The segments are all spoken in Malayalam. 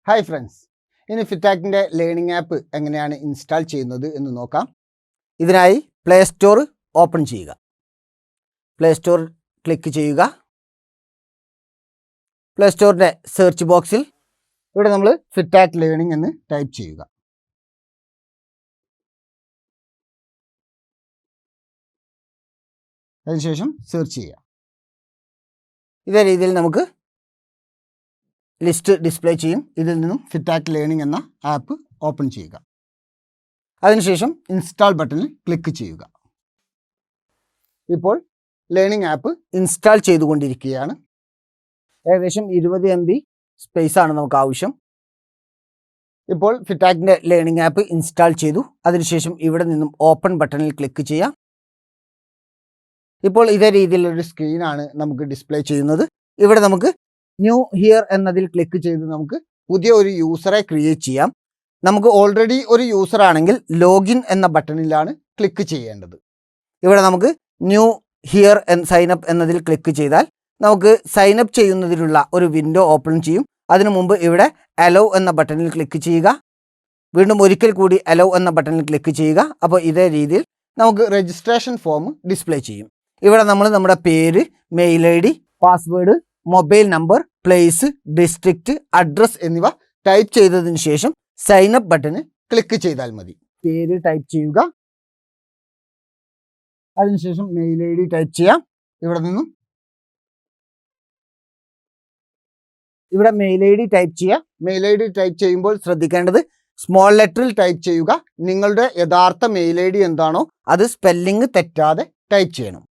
ഹായ് ഫ്രണ്ട്സ്, ഇനി ഫിറ്റാക്റ്റിൻ്റെ ലേണിംഗ് ആപ്പ് എങ്ങനെയാണ് ഇൻസ്റ്റാൾ ചെയ്യുന്നത് എന്ന് നോക്കാം. ഇതിനായി പ്ലേ സ്റ്റോർ ഓപ്പൺ ചെയ്യുക. പ്ലേ സ്റ്റോർ ക്ലിക്ക് ചെയ്യുക. പ്ലേ സ്റ്റോറിൻ്റെ സെർച്ച് ബോക്സിൽ ഇവിടെ നമ്മൾ ഫിറ്റാക്റ്റ് ലേണിംഗ് എന്ന് ടൈപ്പ് ചെയ്യുക. അതിനുശേഷം സെർച്ച് ചെയ്യുക. ഇതേ രീതിയിൽ നമുക്ക് ലിസ്റ്റ് ഡിസ്പ്ലേ ചെയ്യും. ഇതിൽ നിന്നും ഫിറ്റാക്റ്റ് ലേണിംഗ് എന്ന ആപ്പ് ഓപ്പൺ ചെയ്യുക. അതിനുശേഷം ഇൻസ്റ്റാൾ ബട്ടണിൽ ക്ലിക്ക് ചെയ്യുക. ഇപ്പോൾ ലേണിംഗ് ആപ്പ് ഇൻസ്റ്റാൾ ചെയ്തുകൊണ്ടിരിക്കുകയാണ്. ഏകദേശം 20 MB സ്പേസാണ് നമുക്ക് ആവശ്യം. ഇപ്പോൾ ഫിറ്റാക്റ്റിൻ്റെ ലേണിംഗ് ആപ്പ് ഇൻസ്റ്റാൾ ചെയ്തു. അതിനുശേഷം ഇവിടെ നിന്നും ഓപ്പൺ ബട്ടണിൽ ക്ലിക്ക് ചെയ്യാം. ഇപ്പോൾ ഇതേ രീതിയിലൊരു സ്ക്രീനാണ് നമുക്ക് ഡിസ്പ്ലേ ചെയ്യുന്നത്. ഇവിടെ നമുക്ക് ന്യൂ ഹിയർ എന്നതിൽ ക്ലിക്ക് ചെയ്ത് നമുക്ക് പുതിയ ഒരു യൂസറെ ക്രിയേറ്റ് ചെയ്യാം. നമുക്ക് ഓൾറെഡി ഒരു യൂസർ ആണെങ്കിൽ ലോഗിൻ എന്ന ബട്ടണിലാണ് ക്ലിക്ക് ചെയ്യേണ്ടത്. ഇവിടെ നമുക്ക് ന്യൂ ഹിയർ സൈനപ്പ് എന്നതിൽ ക്ലിക്ക് ചെയ്താൽ നമുക്ക് സൈനപ്പ് ചെയ്യുന്നതിനുള്ള ഒരു വിൻഡോ ഓപ്പൺ ചെയ്യും. അതിനു മുമ്പ് ഇവിടെ അലോ എന്ന ബട്ടണിൽ ക്ലിക്ക് ചെയ്യുക. വീണ്ടും ഒരിക്കൽ കൂടി അലോ എന്ന ബട്ടണിൽ ക്ലിക്ക് ചെയ്യുക. അപ്പോൾ ഇതേ രീതിയിൽ നമുക്ക് രജിസ്ട്രേഷൻ ഫോം ഡിസ്പ്ലേ ചെയ്യും. ഇവിടെ നമ്മൾ നമ്മുടെ പേര്, mail ID, password, mobile number, place, district, address എന്നിവ ടൈപ്പ് ചെയ്തതിന് ശേഷം സൈനപ്പ് ബട്ടണ് ക്ലിക്ക് ചെയ്താൽ മതി. പേര് ടൈപ്പ് ചെയ്യുക. അതിനുശേഷം മെയിൽ ID ടൈപ്പ് ചെയ്യാം. ഇവിടെ നിന്നും ഇവിടെ മെയിൽ ID ടൈപ്പ് ചെയ്യുക. മെയിൽ ID ടൈപ്പ് ചെയ്യുമ്പോൾ ശ്രദ്ധിക്കേണ്ടത് സ്മോൾ ലെറ്ററിൽ ടൈപ്പ് ചെയ്യുക. നിങ്ങളുടെ യഥാർത്ഥ മെയിൽ ID എന്താണോ അത് സ്പെല്ലിംഗ് തെറ്റാതെ ടൈപ്പ് ചെയ്യണം.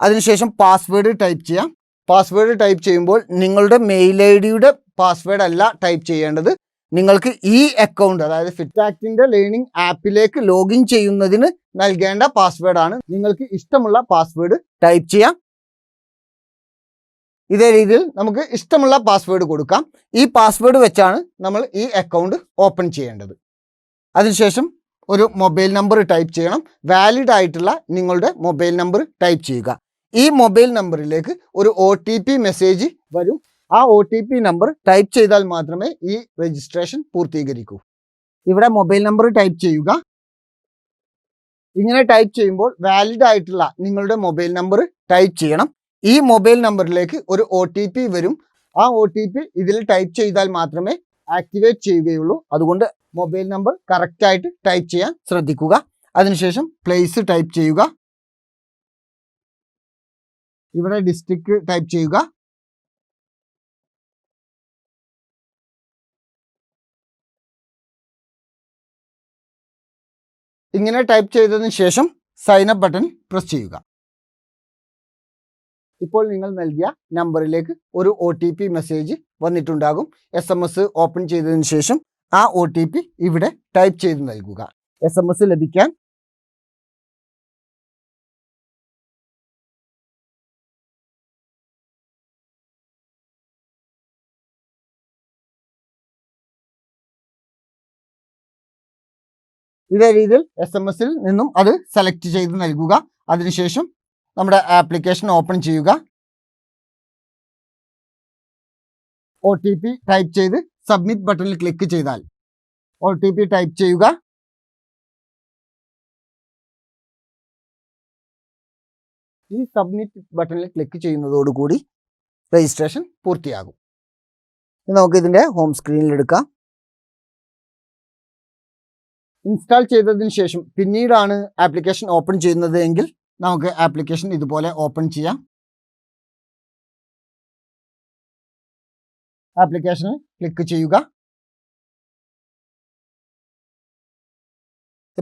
അതിനുശേഷം പാസ്വേഡ് ടൈപ്പ് ചെയ്യാം. പാസ്വേഡ് ടൈപ്പ് ചെയ്യുമ്പോൾ നിങ്ങളുടെ മെയിൽ IDയുടെ പാസ്വേഡ് അല്ല ടൈപ്പ് ചെയ്യേണ്ടത്. നിങ്ങൾക്ക് ഈ അക്കൗണ്ട്, അതായത് ഫിറ്റാക്റ്റിൻ്റെ ലേണിംഗ് ആപ്പിലേക്ക് ലോഗിൻ ചെയ്യുന്നതിന് നൽകേണ്ട പാസ്വേഡാണ്. നിങ്ങൾക്ക് ഇഷ്ടമുള്ള പാസ്വേഡ് ടൈപ്പ് ചെയ്യാം. ഇതേ രീതിയിൽ നമുക്ക് ഇഷ്ടമുള്ള പാസ്വേഡ് കൊടുക്കാം. ഈ പാസ്വേഡ് വെച്ചാണ് നമ്മൾ ഈ അക്കൗണ്ട് ഓപ്പൺ ചെയ്യേണ്ടത്. അതിനുശേഷം ഒരു മൊബൈൽ നമ്പർ ടൈപ്പ് ചെയ്യണം. വാലിഡ് ആയിട്ടുള്ള നിങ്ങളുടെ മൊബൈൽ നമ്പർ ടൈപ്പ് ചെയ്യുക. ഈ മൊബൈൽ നമ്പറിലേക്ക് ഒരു OTP മെസ്സേജ് വരും. ആ OTP നമ്പർ ടൈപ്പ് ചെയ്താൽ മാത്രമേ ഈ രജിസ്ട്രേഷൻ പൂർത്തീകരിക്കൂ. ഇവിടെ മൊബൈൽ നമ്പർ ടൈപ്പ് ചെയ്യുക. ഇങ്ങനെ ടൈപ്പ് ചെയ്യുമ്പോൾ വാലിഡ് ആയിട്ടുള്ള നിങ്ങളുടെ മൊബൈൽ നമ്പർ ടൈപ്പ് ചെയ്യണം. ഈ മൊബൈൽ നമ്പറിലേക്ക് ഒരു OTP വരും. ആ OTP ഇതിൽ ടൈപ്പ് ചെയ്താൽ മാത്രമേ ആക്ടിവേറ്റ് ചെയ്യുകയുള്ളൂ. അതുകൊണ്ട് മൊബൈൽ നമ്പർ കറക്റ്റായിട്ട് ടൈപ്പ് ചെയ്യാൻ ശ്രദ്ധിക്കുക. അതിനുശേഷം പ്ലേസ് ടൈപ്പ് ചെയ്യുക. ഇവിടെ ഡിസ്ട്രിക്റ്റ് ടൈപ്പ് ചെയ്യുക. ഇങ്ങനെ ടൈപ്പ് ചെയ്തതിന് ശേഷം സൈനപ്പ് ബട്ടൺ പ്രസ് ചെയ്യുക. ഇപ്പോൾ നിങ്ങൾ നൽകിയ നമ്പറിലേക്ക് ഒരു OTP മെസ്സേജ് വന്നിട്ടുണ്ടാകും. SMS ഓപ്പൺ ചെയ്തതിന് ശേഷം ആ OTP ഇവിടെ ടൈപ്പ് ചെയ്ത് നൽകുക. SMS ലഭിക്കാൻ ഇതേ രീതിയിൽ SMS നിന്നും അത് സെലക്ട് ചെയ്ത് നൽകുക. അതിനുശേഷം നമ്മുടെ ആപ്ലിക്കേഷൻ ഓപ്പൺ ചെയ്യുക. OTP ടൈപ്പ് ചെയ്ത് സബ്മിറ്റ് ബട്ടണിൽ ക്ലിക്ക് ചെയ്താൽ OTP ടൈപ്പ് ചെയ്യുക. ഈ സബ്മിറ്റ് ബട്ടണിൽ ക്ലിക്ക് ചെയ്യുന്നതോടുകൂടി രജിസ്ട്രേഷൻ പൂർത്തിയാകും. നമുക്ക് ഇതിൻ്റെ ഹോം സ്ക്രീനിൽ എടുക്കാം. ഇൻസ്റ്റാൾ ചെയ്തതിന് ശേഷം പിന്നീടാണ് ആപ്ലിക്കേഷൻ ഓപ്പൺ ചെയ്യുന്നത് എങ്കിൽ നമുക്ക് ആപ്ലിക്കേഷൻ ഇതുപോലെ ഓപ്പൺ ചെയ്യാം. ആപ്ലിക്കേഷനിൽ ക്ലിക്ക് ചെയ്യുക.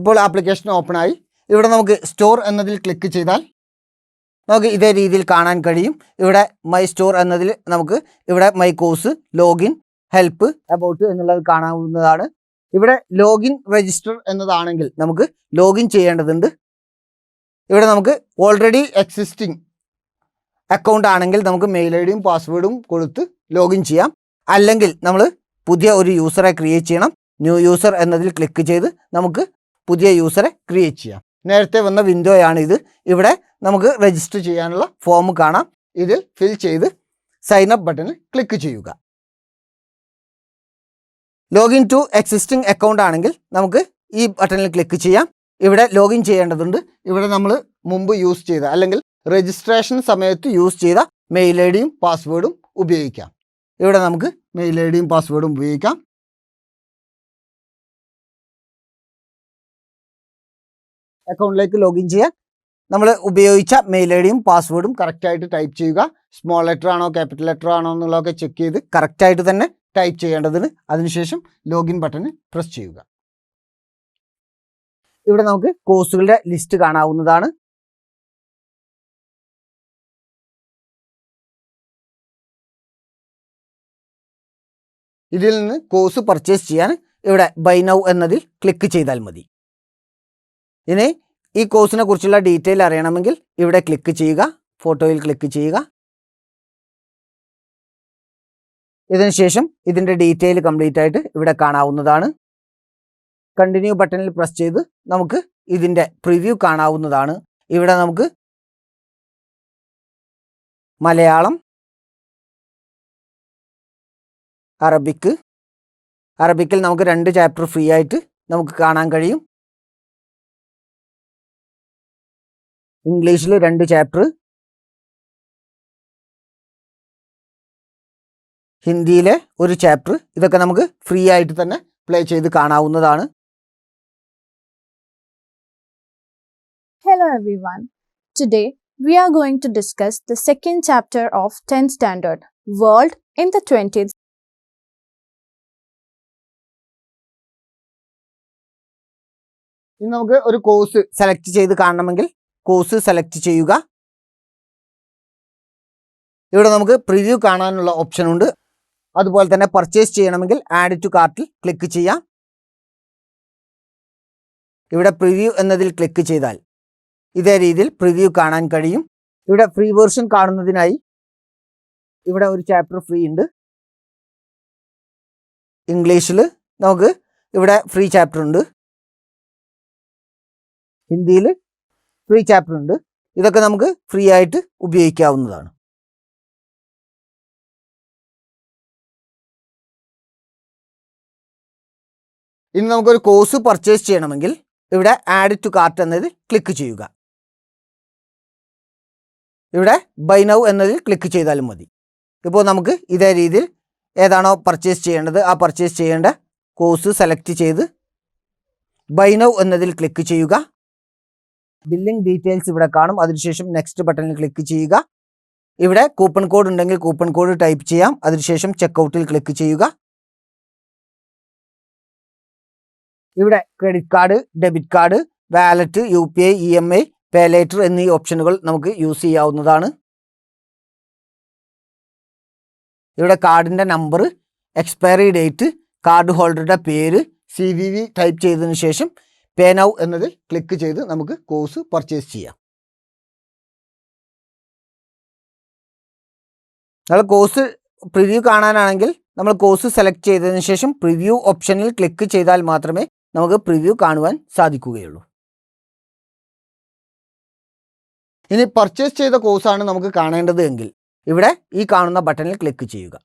ഇപ്പോൾ ആപ്ലിക്കേഷൻ ഓപ്പൺ ആയി. ഇവിടെ നമുക്ക് സ്റ്റോർ എന്നതിൽ ക്ലിക്ക് ചെയ്താൽ നമുക്ക് ഇതേ രീതിയിൽ കാണാൻ കഴിയും. ഇവിടെ മൈ സ്റ്റോർ എന്നതിൽ നമുക്ക് ഇവിടെ my course, login, help, about എന്നുള്ളത് കാണാവുന്നതാണ്. ഇവിടെ ലോഗിൻ രജിസ്റ്റർ എന്നതാണെങ്കിൽ നമുക്ക് ലോഗിൻ ചെയ്യേണ്ടതുണ്ട്. ഇവിടെ നമുക്ക് ഓൾറെഡി എക്സിസ്റ്റിംഗ് അക്കൗണ്ട് ആണെങ്കിൽ നമുക്ക് മെയിൽ IDയും പാസ്വേഡും കൊടുത്ത് ലോഗിൻ ചെയ്യാം. അല്ലെങ്കിൽ നമ്മൾ പുതിയ ഒരു യൂസറെ ക്രിയേറ്റ് ചെയ്യണം. ന്യൂ യൂസർ എന്നതിൽ ക്ലിക്ക് ചെയ്ത് നമുക്ക് പുതിയ യൂസറെ ക്രിയേറ്റ് ചെയ്യാം. നേരത്തെ വന്ന വിൻഡോയാണ് ഇത്. ഇവിടെ നമുക്ക് രജിസ്റ്റർ ചെയ്യാനുള്ള ഫോം കാണാം. ഇതിൽ ഫിൽ ചെയ്ത് സൈനപ്പ് ബട്ടണിൽ ക്ലിക്ക് ചെയ്യുക. ലോഗിൻ ടു എക്സിസ്റ്റിംഗ് അക്കൗണ്ട് ആണെങ്കിൽ നമുക്ക് ഈ ബട്ടണിൽ ക്ലിക്ക് ചെയ്യാം. ഇവിടെ ലോഗിൻ ചെയ്യേണ്ടതുണ്ട്. ഇവിടെ നമ്മൾ മുമ്പ് യൂസ് ചെയ്ത അല്ലെങ്കിൽ രജിസ്ട്രേഷൻ സമയത്ത് യൂസ് ചെയ്ത മെയിൽ ഐ ഡിയും പാസ്വേഡും ഉപയോഗിക്കാം. ഇവിടെ നമുക്ക് മെയിൽ ഐ ഡിയും പാസ്വേഡും ഉപയോഗിക്കാം. അക്കൗണ്ടിലേക്ക് ലോഗിൻ ചെയ്യാൻ നമ്മൾ ഉപയോഗിച്ച മെയിൽ ഐ ഡിയും പാസ്വേഡും കറക്റ്റായിട്ട് ടൈപ്പ് ചെയ്യുക. സ്മോൾ ലെറ്റർ ആണോ ക്യാപിറ്റൽ ലെറ്റർ ആണോ എന്നുള്ളതൊക്കെ ചെക്ക് ചെയ്ത് കറക്റ്റായിട്ട് തന്നെ ടൈപ്പ് ചെയ്യേണ്ടതിന്. അതിനുശേഷം ലോഗിൻ ബട്ടൺ പ്രസ് ചെയ്യുക. ഇവിടെ നമുക്ക് കോഴ്സുകളുടെ ലിസ്റ്റ് കാണാവുന്നതാണ്. ഇതിൽ നിന്ന് കോഴ്സ് പർച്ചേസ് ചെയ്യാൻ ഇവിടെ ബൈ നൗ എന്നതിൽ ക്ലിക്ക് ചെയ്താൽ മതി. ഇനി ഈ കോഴ്സിനെ കുറിച്ചുള്ള ഡീറ്റെയിൽ അറിയണമെങ്കിൽ ഇവിടെ ക്ലിക്ക് ചെയ്യുക, ഫോട്ടോയിൽ ക്ലിക്ക് ചെയ്യുക. ഇതിനുശേഷം ഇതിൻ്റെ ഡീറ്റെയിൽ കംപ്ലീറ്റ് ആയിട്ട് ഇവിടെ കാണാവുന്നതാണ്. കണ്ടിന്യൂ ബട്ടണിൽ പ്രസ് ചെയ്ത് നമുക്ക് ഇതിൻ്റെ പ്രിവ്യൂ കാണാവുന്നതാണ്. ഇവിടെ നമുക്ക് മലയാളം, അറബിക്കിൽ നമുക്ക് 2 ചാപ്റ്റർ ഫ്രീ ആയിട്ട് നമുക്ക് കാണാൻ കഴിയും. ഇംഗ്ലീഷിൽ 2 ചാപ്റ്റർ, ഹിന്ദിയിലെ 1 ചാപ്റ്റർ, ഇതൊക്കെ നമുക്ക് ഫ്രീ ആയിട്ട് തന്നെ പ്ലേ ചെയ്ത് കാണാവുന്നതാണ്. Hello everyone. Today we are going to discuss the second chapter of 10th standard, World in the 20th. ഇനി നമുക്ക് ഒരു കോഴ്സ് സെലക്ട് ചെയ്ത് കാണണമെങ്കിൽ കോഴ്സ് സെലക്ട് ചെയ്യുക. ഇവിടെ നമുക്ക് പ്രിവ്യൂ കാണാനുള്ള ഓപ്ഷൻ ഉണ്ട്. അതുപോലെ തന്നെ പർച്ചേസ് ചെയ്യണമെങ്കിൽ ആഡ് ടു കാർട്ടിൽ ക്ലിക്ക് ചെയ്യാം. ഇവിടെ പ്രിവ്യൂ എന്നതിൽ ക്ലിക്ക് ചെയ്താൽ ഇതേ രീതിയിൽ പ്രിവ്യൂ കാണാൻ കഴിയും. ഇവിടെ ഫ്രീ വേർഷൻ കാണുന്നതിനായി ഇവിടെ 1 ചാപ്റ്റർ ഫ്രീ ഉണ്ട്. ഇംഗ്ലീഷിൽ നമുക്ക് ഇവിടെ ഫ്രീ ചാപ്റ്റർ ഉണ്ട്. ഹിന്ദിയിൽ ഫ്രീ ചാപ്റ്റർ ഉണ്ട്. ഇതൊക്കെ നമുക്ക് ഫ്രീ ആയിട്ട് ഉപയോഗിക്കാവുന്നതാണ്. ഇനി നമുക്കൊരു കോഴ്സ് പർച്ചേസ് ചെയ്യണമെങ്കിൽ ഇവിടെ ആഡ് ടു കാർട്ട് എന്നതിൽ ക്ലിക്ക് ചെയ്യുക. ഇവിടെ ബൈ നൗ എന്നതിൽ ക്ലിക്ക് ചെയ്താലും മതി. ഇപ്പോൾ നമുക്ക് ഇതേ രീതിയിൽ ഏതാണോ പർച്ചേസ് ചെയ്യേണ്ടത് ആ പർച്ചേസ് ചെയ്യേണ്ട കോഴ്സ് സെലക്ട് ചെയ്ത് ബൈ നൗ എന്നതിൽ ക്ലിക്ക് ചെയ്യുക. ബില്ലിംഗ് ഡീറ്റെയിൽസ് ഇവിടെ കാണും. അതിനുശേഷം നെക്സ്റ്റ് ബട്ടണിൽ ക്ലിക്ക് ചെയ്യുക. ഇവിടെ കൂപ്പൺ കോഡ് ഉണ്ടെങ്കിൽ കൂപ്പൺ കോഡ് ടൈപ്പ് ചെയ്യാം. അതിനുശേഷം ചെക്കൗട്ടിൽ ക്ലിക്ക് ചെയ്യുക. ഇവിടെ credit card, debit card, wallet, UPI, EMI, pay later എന്നീ ഓപ്ഷനുകൾ നമുക്ക് യൂസ് ചെയ്യാവുന്നതാണ്. ഇവിടെ കാർഡിൻ്റെ നമ്പർ, എക്സ്പയറി ഡേറ്റ്, കാർഡ് ഹോൾഡറുടെ പേര്, CVV ടൈപ്പ് ചെയ്തതിനു ശേഷം പേ നൗ എന്നതിൽ ക്ലിക്ക് ചെയ്ത് നമുക്ക് കോഴ്സ് പർച്ചേസ് ചെയ്യാം. നമ്മൾ കോഴ്സ് പ്രിവ്യൂ കാണാനാണെങ്കിൽ നമ്മൾ കോഴ്സ് സെലക്ട് ചെയ്തതിനു ശേഷം പ്രിവ്യൂ ഓപ്ഷനിൽ ക്ലിക്ക് ചെയ്താൽ മാത്രമേ നമുക്ക് പ്രിവ്യൂ കാണുവാൻ സാധിക്കുകയുള്ളൂ. ഇനി പർച്ചേസ് ചെയ്ത കോഴ്സാണ് നമുക്ക് കാണേണ്ടത് എങ്കിൽ ഇവിടെ ഈ കാണുന്ന ബട്ടണിൽ ക്ലിക്ക് ചെയ്യുക.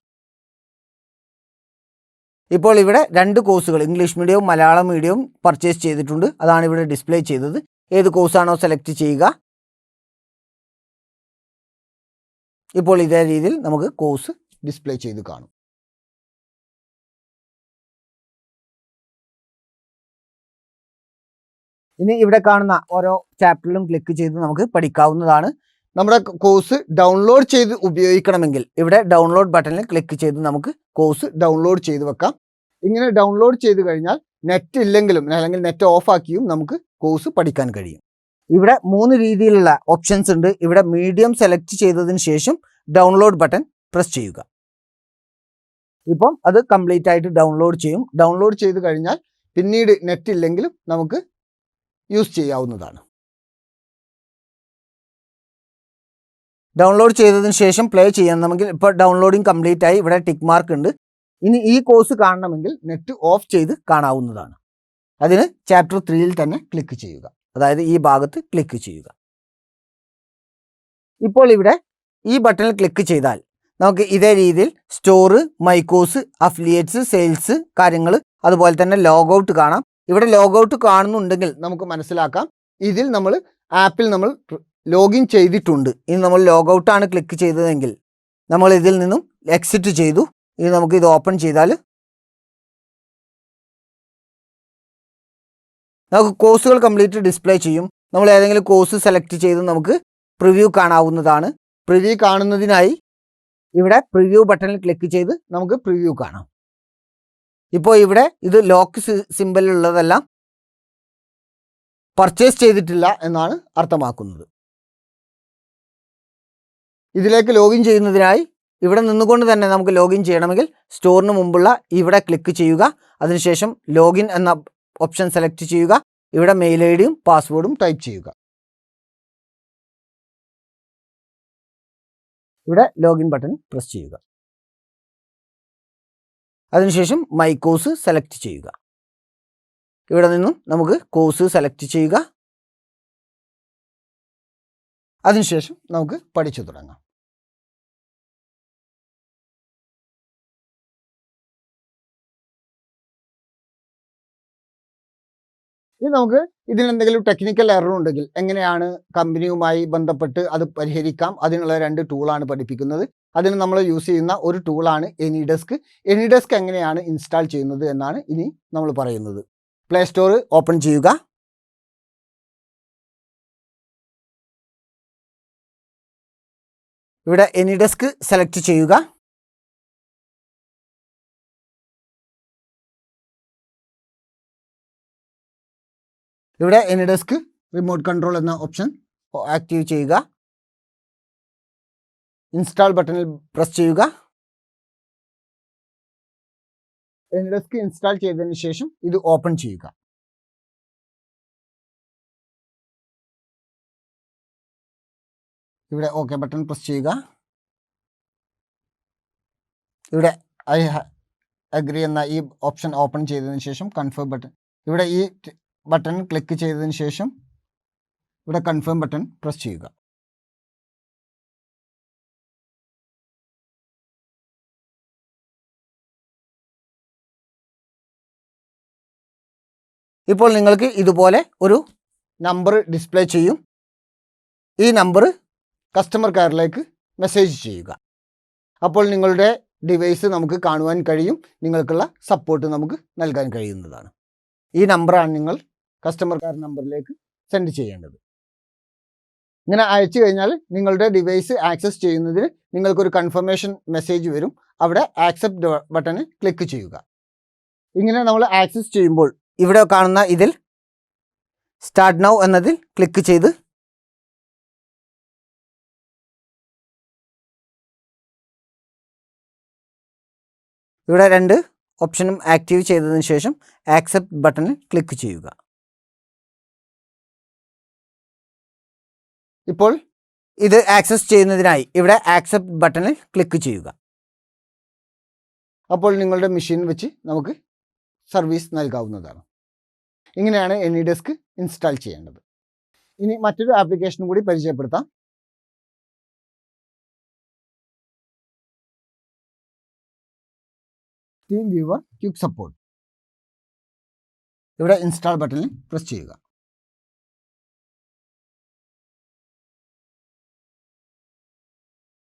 ഇപ്പോൾ ഇവിടെ 2 കോഴ്സുകൾ ഇംഗ്ലീഷ് മീഡിയവും മലയാളം മീഡിയവും പർച്ചേസ് ചെയ്തിട്ടുണ്ട്. അതാണ് ഇവിടെ ഡിസ്പ്ലേ ചെയ്തത്. ഏത് കോഴ്സാണോ സെലക്ട് ചെയ്യുക. ഇപ്പോൾ ഇതേ രീതിയിൽ നമുക്ക് കോഴ്സ് ഡിസ്പ്ലേ ചെയ്ത് കാണും. ഇനി ഇവിടെ കാണുന്ന ഓരോ ചാപ്റ്ററിലും ക്ലിക്ക് ചെയ്ത് നമുക്ക് പഠിക്കാവുന്നതാണ്. നമ്മുടെ കോഴ്സ് ഡൗൺലോഡ് ചെയ്ത് ഉപയോഗിക്കണമെങ്കിൽ ഇവിടെ ഡൗൺലോഡ് ബട്ടണിൽ ക്ലിക്ക് ചെയ്ത് നമുക്ക് കോഴ്സ് ഡൗൺലോഡ് ചെയ്ത് വെക്കാം. ഇങ്ങനെ ഡൗൺലോഡ് ചെയ്ത് കഴിഞ്ഞാൽ നെറ്റ് ഇല്ലെങ്കിലും അല്ലെങ്കിൽ നെറ്റ് ഓഫ് ആക്കിയും നമുക്ക് കോഴ്സ് പഠിക്കാൻ കഴിയും. ഇവിടെ 3 രീതിയിലുള്ള ഓപ്ഷൻസ് ഉണ്ട്. ഇവിടെ മീഡിയം സെലക്ട് ചെയ്തതിന് ശേഷം ഡൗൺലോഡ് ബട്ടൺ പ്രസ് ചെയ്യുക. ഇപ്പം അത് കംപ്ലീറ്റ് ആയിട്ട് ഡൗൺലോഡ് ചെയ്യും. ഡൗൺലോഡ് ചെയ്ത് കഴിഞ്ഞാൽ പിന്നീട് നെറ്റ് ഇല്ലെങ്കിലും നമുക്ക് യൂസ് ചെയ്യാവുന്നതാണ്. ഡൗൺലോഡ് ചെയ്തതിന് ശേഷം പ്ലേ ചെയ്യണമെങ്കിൽ ഇപ്പോൾ ഡൗൺലോഡിങ് കംപ്ലീറ്റ് ആയി ഇവിടെ ടിക്ക് മാർക്ക് ഉണ്ട്. ഇനി ഈ കോഴ്സ് കാണണമെങ്കിൽ നെറ്റ് ഓഫ് ചെയ്ത് കാണാവുന്നതാണ്. അതിന് ചാപ്റ്റർ 3ൽ തന്നെ ക്ലിക്ക് ചെയ്യുക. അതായത് ഈ ഭാഗത്ത് ക്ലിക്ക് ചെയ്യുക. ഇപ്പോൾ ഇവിടെ ഈ ബട്ടണിൽ ക്ലിക്ക് ചെയ്താൽ നമുക്ക് ഇതേ രീതിയിൽ സ്റ്റോറ്, മൈക്കോസ്, അഫിലിയേറ്റ്സ്, സെയിൽസ് കാര്യങ്ങൾ, അതുപോലെ തന്നെ ലോഗൗട്ട് കാണാം. ഇവിടെ ലോഗൗട്ട് കാണുന്നുണ്ടെങ്കിൽ നമുക്ക് മനസ്സിലാക്കാം ഇതിൽ നമ്മൾ ആപ്പിൽ നമ്മൾ ലോഗിൻ ചെയ്തിട്ടുണ്ട്. ഇനി നമ്മൾ ലോഗൗട്ടാണ് ക്ലിക്ക് ചെയ്തതെങ്കിൽ നമ്മൾ ഇതിൽ നിന്നും എക്സിറ്റ് ചെയ്തു. ഇനി നമുക്ക് ഇത് ഓപ്പൺ ചെയ്താൽ നമുക്ക് കോഴ്സുകൾ കംപ്ലീറ്റ് ഡിസ്പ്ലേ ചെയ്യും. നമ്മൾ ഏതെങ്കിലും കോഴ്സ് സെലക്ട് ചെയ്ത് നമുക്ക് പ്രിവ്യൂ കാണാവുന്നതാണ്. പ്രിവ്യൂ കാണുന്നതിനായി ഇവിടെ പ്രിവ്യൂ ബട്ടണിൽ ക്ലിക്ക് ചെയ്ത് നമുക്ക് പ്രിവ്യൂ കാണാം. ഇപ്പോൾ ഇവിടെ ഇത് ലോക്ക് സിമ്പലുള്ളതെല്ലാം പർച്ചേസ് ചെയ്തിട്ടില്ല എന്നാണ് അർത്ഥമാക്കുന്നത്. ഇതിലേക്ക് ലോഗിൻ ചെയ്യുന്നതിനായി ഇവിടെ നിന്നുകൊണ്ട് തന്നെ നമുക്ക് ലോഗിൻ ചെയ്യണമെങ്കിൽ സ്റ്റോറിന് മുമ്പുള്ള ഇവിടെ ക്ലിക്ക് ചെയ്യുക. അതിനുശേഷം ലോഗിൻ എന്ന ഓപ്ഷൻ സെലക്ട് ചെയ്യുക. ഇവിടെ മെയിൽ ഐ ഡിയും പാസ്വേഡും ടൈപ്പ് ചെയ്യുക. ഇവിടെ ലോഗിൻ ബട്ടൺ പ്രസ് ചെയ്യുക. അതിനുശേഷം മൈ കോഴ്സ് സെലക്ട് ചെയ്യുക. ഇവിടെ നിന്നും നമുക്ക് കോഴ്സ് സെലക്ട് ചെയ്യുക. അതിനുശേഷം നമുക്ക് പഠിച്ചു തുടങ്ങാം. ഇനി നമുക്ക് ഇതിനെന്തെങ്കിലും ടെക്നിക്കൽ എറർ ഉണ്ടെങ്കിൽ എങ്ങനെയാണ് കമ്പനിയുമായി ബന്ധപ്പെട്ട് അത് പരിഹരിക്കാം, അതിനുള്ള 2 ടൂളാണ് പഠിപ്പിക്കുന്നത്. അതിന് നമ്മൾ യൂസ് ചെയ്യുന്ന ഒരു ടൂളാണ് എനിഡെസ്ക്. എനിഡെസ്ക് എങ്ങനെയാണ് ഇൻസ്റ്റാൾ ചെയ്യുന്നത് എന്നാണ് ഇനി നമ്മൾ പറയുന്നത്. പ്ലേ സ്റ്റോർ ഓപ്പൺ ചെയ്യുക. ഇവിടെ എനിഡെസ്ക് സെലക്ട് ചെയ്യുക. ഇവിടെ എനിഡെസ്ക് റിമോട്ട് കൺട്രോൾ എന്ന ഓപ്ഷൻ ആക്റ്റീവ് ചെയ്യുക. ഇൻസ്റ്റാൾ ബട്ടണിൽ പ്രസ് ചെയ്യുക. എനിഡെസ്ക് ഇൻസ്റ്റാൾ ചെയ്തതിന് ശേഷം ഇത് ഓപ്പൺ ചെയ്യുക. ഇവിടെ ഓക്കെ ബട്ടൺ പ്രസ് ചെയ്യുക. ഇവിടെ ഐ അഗ്രി എന്ന ഈ ഓപ്ഷൻ ഓപ്പൺ ചെയ്തതിന് ശേഷം കൺഫേം ബട്ടൺ, ഇവിടെ ഈ ബട്ടൺ ക്ലിക്ക് ചെയ്തതിന് ശേഷം ഇവിടെ കൺഫേം ബട്ടൺ പ്രസ് ചെയ്യുക. ഇപ്പോൾ നിങ്ങൾക്ക് ഇതുപോലെ ഒരു നമ്പർ ഡിസ്പ്ലേ ചെയ്യും. ഈ നമ്പർ കസ്റ്റമർ കെയറിലേക്ക് മെസ്സേജ് ചെയ്യുക. അപ്പോൾ നിങ്ങളുടെ ഡിവൈസ് നമുക്ക് കാണുവാൻ കഴിയും. നിങ്ങൾക്കുള്ള സപ്പോർട്ട് നമുക്ക് നൽകാൻ കഴിയുന്നതാണ്. ഈ നമ്പറാണ് നിങ്ങൾ കസ്റ്റമർ കെയർ നമ്പറിലേക്ക് സെൻഡ് ചെയ്യേണ്ടത്. ഇങ്ങനെ അയച്ചു കഴിഞ്ഞാൽ നിങ്ങളുടെ ഡിവൈസ് ആക്സസ് ചെയ്യുന്നതിന് നിങ്ങൾക്കൊരു കൺഫർമേഷൻ മെസ്സേജ് വരും. അവിടെ ആക്സെപ്റ്റ് ബട്ടണിൽ ക്ലിക്ക് ചെയ്യുക. ഇങ്ങനെ നമ്മൾ ആക്സസ് ചെയ്യുമ്പോൾ ഇവിടെ കാണുന്ന ഇതിൽ സ്റ്റാർട്ട് നൗ എന്നതിൽ ക്ലിക്ക് ചെയ്ത് ഇവിടെ 2 ഓപ്ഷനും ആക്റ്റീവ് ചെയ്തതിന് ശേഷം ആക്സെപ്റ്റ് ബട്ടണിൽ ക്ലിക്ക് ചെയ്യുക. ഇപ്പോൾ ഇത് ആക്സസ് ചെയ്യുന്നതിനായി ഇവിടെ ആക്സെപ്റ്റ് ബട്ടണിൽ ക്ലിക്ക് ചെയ്യുക. അപ്പോൾ നിങ്ങളുടെ മെഷീൻ വെച്ച് നമുക്ക് സർവീസ് നൽകാവുന്നതാണ്. ഇങ്ങനെയാണ് എനിഡെസ്ക് ഇൻസ്റ്റാൾ ചെയ്യേണ്ടത്. ഇനി മറ്റൊരു ആപ്ലിക്കേഷനും കൂടി പരിചയപ്പെടുത്താം. Team viewer quick support. ഇവിടെ ഇൻസ്റ്റാൾ ബട്ടണിൽ പ്രസ് ചെയ്യുക.